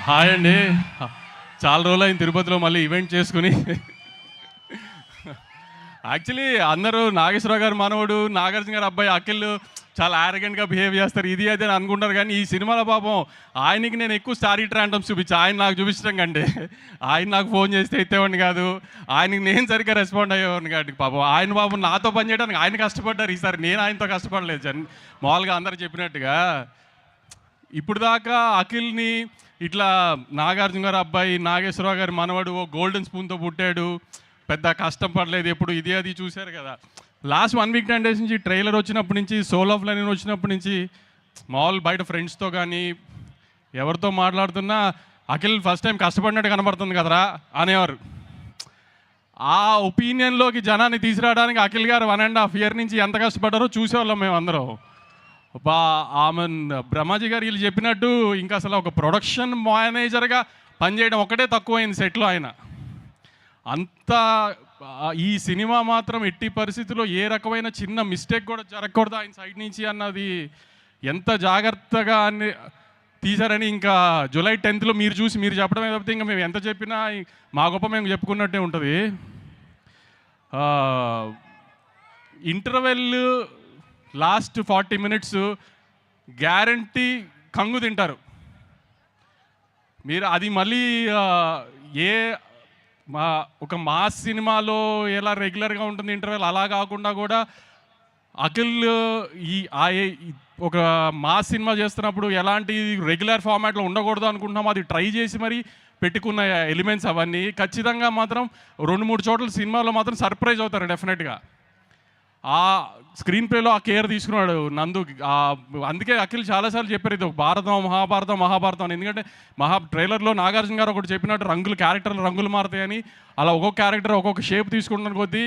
Hi అండి. చాలా రోజులైంది తిరుపతిలో మళ్ళీ ఈవెంట్ చేసుకుని. యాక్చువల్లీ అందరూ నాగేశ్వరరావు గారు మనవడు, నాగార్జున గారు అబ్బాయి అఖిల్ చాలా ఆరగెంట్గా బిహేవ్ చేస్తారు, ఇది అది అని అనుకుంటారు. కానీ ఈ సినిమాలో పాపం ఆయనకి నేను ఎక్కువ స్టారీ ట్రాంటమ్స్ చూపించి ఆయన నాకు చూపించడం కంటే ఆయన నాకు ఫోన్ చేస్తే ఎత్తేవాడిని కాదు, ఆయనకి నేను సరిగ్గా రెస్పాండ్ అయ్యేవాడిని కాబట్టి పాపం నాతో పనిచేయడానికి ఆయన కష్టపడ్డారు. ఈసారి నేను ఆయనతో కష్టపడలేదు. మామూలుగా అందరు చెప్పినట్టుగా ఇప్పుడు దాకా అఖిల్ని ఇట్లా నాగార్జున గారు అబ్బాయి, నాగేశ్వరరావు గారి మనవడు, ఓ గోల్డెన్ స్పూన్తో పుట్టాడు, పెద్ద కష్టం పడలేదు ఎప్పుడు, ఇది అది చూశారు కదా. లాస్ట్ 1 వీక్ 10 days నుంచి ట్రైలర్ వచ్చినప్పటి నుంచి, సోల్ ఆఫ్ లైన్ వచ్చినప్పటి నుంచి మామూలు బయట ఫ్రెండ్స్తో కానీ ఎవరితో మాట్లాడుతున్నా అఖిల్ ఫస్ట్ టైం కష్టపడినట్టు కనబడుతుంది కదరా అనేవారు. ఆ ఒపీనియన్లోకి జనాన్ని తీసుకురావడానికి అఖిల్ గారు 1.5 year నుంచి ఎంత కష్టపడ్డారో చూసేవాళ్ళం మేము అందరం. ఆమె బ్రహ్మాజీ గారు వీళ్ళు చెప్పినట్టు ఇంకా అసలు ఒక ప్రొడక్షన్ మేనేజర్గా పనిచేయడం ఒకటే తక్కువైంది సెట్లో. ఆయన అంత ఈ సినిమా మాత్రం ఎట్టి పరిస్థితుల్లో ఏ రకమైన చిన్న మిస్టేక్ కూడా జరగకూడదు ఆయన సైడ్ నుంచి అన్నది ఎంత జాగ్రత్తగా అని తీశారని ఇంకా July 10th మీరు చూసి మీరు చెప్పడమే తప్పితే ఇంకా మేము ఎంత చెప్పినా మా గొప్ప మేము చెప్పుకున్నట్టే ఉంటుంది. ఇంటర్వెల్ లాస్ట్ 40 minutes గ్యారంటీ కంగు తింటారు మీరు. అది మళ్ళీ ఒక మాస్ సినిమాలో ఎలా రెగ్యులర్గా ఉంటుంది ఇంటర్వెల్, అలా కాకుండా కూడా అఖిల్ ఒక మాస్ సినిమా చేస్తున్నప్పుడు ఎలాంటి రెగ్యులర్ ఫార్మాట్లో ఉండకూడదు అనుకుంటున్నాము, అది ట్రై చేసి మరి పెట్టుకున్న ఎలిమెంట్స్ అవన్నీ ఖచ్చితంగా మాత్రం 2-3 చోట్ల సినిమాలో మాత్రం సర్ప్రైజ్ అవుతారు డెఫినెట్గా. ఆ స్క్రీన్ ప్లేలో ఆ కేర్ తీసుకున్నాడు నందు. అందుకే అఖిల్ చాలాసార్లు చెప్పారు ఇది ఒక భారతం మహాభారతం అని. ఎందుకంటే ట్రైలర్లో నాగార్జున గారు ఒకటి చెప్పినట్టు క్యారెక్టర్లు రంగులు మారుతాయని, అలా ఒక్కొక్క క్యారెక్టర్ ఒక్కొక్క షేప్ తీసుకుంటున్న కొద్దీ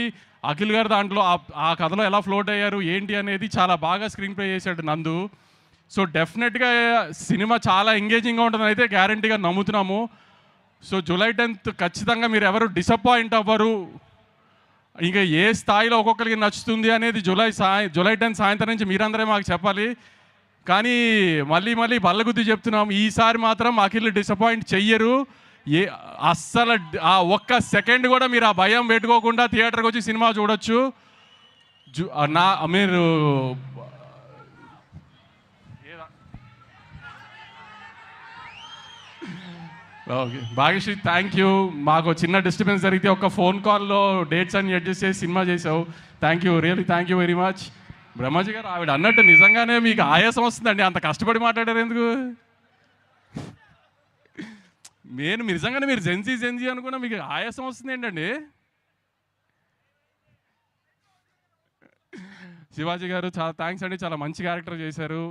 అఖిల్ గారు దాంట్లో ఆ కథలో ఎలా ఫ్లోట్ అయ్యారు ఏంటి అనేది చాలా బాగా స్క్రీన్ ప్లే చేశాడు నందు. సో డెఫినెట్గా సినిమా చాలా ఎంగేజింగ్గా ఉంటుందని అయితే గ్యారంటీగా నమ్ముతున్నాము. సో July 10th ఖచ్చితంగా మీరు ఎవరు డిసప్పాయింట్ అవ్వరు. ఇంకా ఏ స్థాయిలో ఒక్కొక్కరికి నచ్చుతుంది అనేది July 10th సాయంత్రం నుంచి మీరందరే మాకు చెప్పాలి. కానీ మళ్ళీ బల్లగుద్ది చెప్తున్నాం, ఈసారి మాత్రం అఖిల్ డిసప్పాయింట్ చెయ్యరు. అస్సలు ఆ ఒక్క సెకండ్ కూడా మీరు ఆ భయం పెట్టుకోకుండా థియేటర్కి వచ్చి సినిమా చూడొచ్చు. మీరు ఓకే భాగ్యశ్రీ, థ్యాంక్ యూ. మాకు చిన్న డిస్టర్బెన్స్ జరిగితే ఒక ఫోన్ కాల్లో డేట్స్ అన్ని అడ్జస్ట్ చేసి సినిమా చేసావు. Thank you, really thank you very much. Brahmaji గారు ఆవిడ అన్నట్టు నిజంగానే మీకు ఆయాసం వస్తుందండి, అంత కష్టపడి మాట్లాడారు ఎందుకు? నిజంగానే మీరు జెన్జీ అనుకున్నా మీకు ఆయాసం వస్తుంది ఏంటండి? శివాజీ గారు చాలా థ్యాంక్స్ అండి, చాలా మంచి క్యారెక్టర్ చేశారు.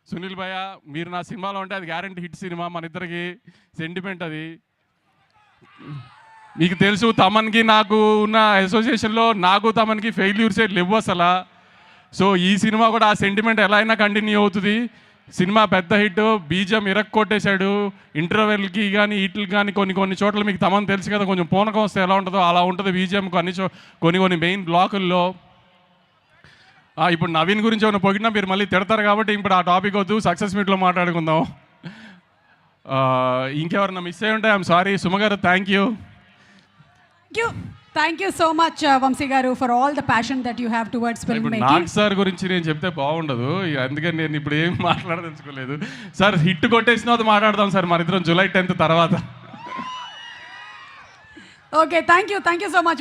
సునీల్ భయ్య, మీరు నా సినిమాలో ఉంటే అది గ్యారంటీ హిట్ సినిమా, మన ఇద్దరికి సెంటిమెంట్ అది. మీకు తెలుసు తమన్కి నాకు ఉన్న అసోసియేషన్లో నాకు తమన్కి ఫెయిల్యూర్సే లేవు అసలు. సో ఈ సినిమా కూడా ఆ సెంటిమెంట్ ఎలా అయినా కంటిన్యూ అవుతుంది. సినిమా పెద్ద హిట్, బీజం కొట్టేశాడు. ఇంటర్వెల్కి కానీ వీటికి కానీ కొన్ని చోట్ల మీకు తమన్ తెలుసు కదా, కొంచెం పూనకం వస్తే ఎలా ఉంటుందో అలా ఉంటుంది బీజం కొన్ని మెయిన్ బ్లాకుల్లో. ఇప్పుడు నవీన్ గురించి ఏమైనా పొగిడినా మీరు మళ్ళీ తిడతారు కాబట్టి ఇప్పుడు ఆ టాపిక్ వద్దు, సక్సెస్ మీట్లో మాట్లాడుకుందాం. ఇంకెవరన్నా మిస్ అయ్యి ఉంటే I'm sorry. Suma garu thank you. Thank you so much, Vamsi garu, for all the passion that you have towards filmmaking. Nag sir గురించి నేను చెప్తే బాగుండదు, అందుకని నేను ఇప్పుడు ఏం మాట్లాడదలుచుకోలేదు. సార్ హిట్ కొట్టేసిన మాట్లాడదాం సార్ మన ఇద్దరం July 10th తర్వాత. Okay, thank you so much.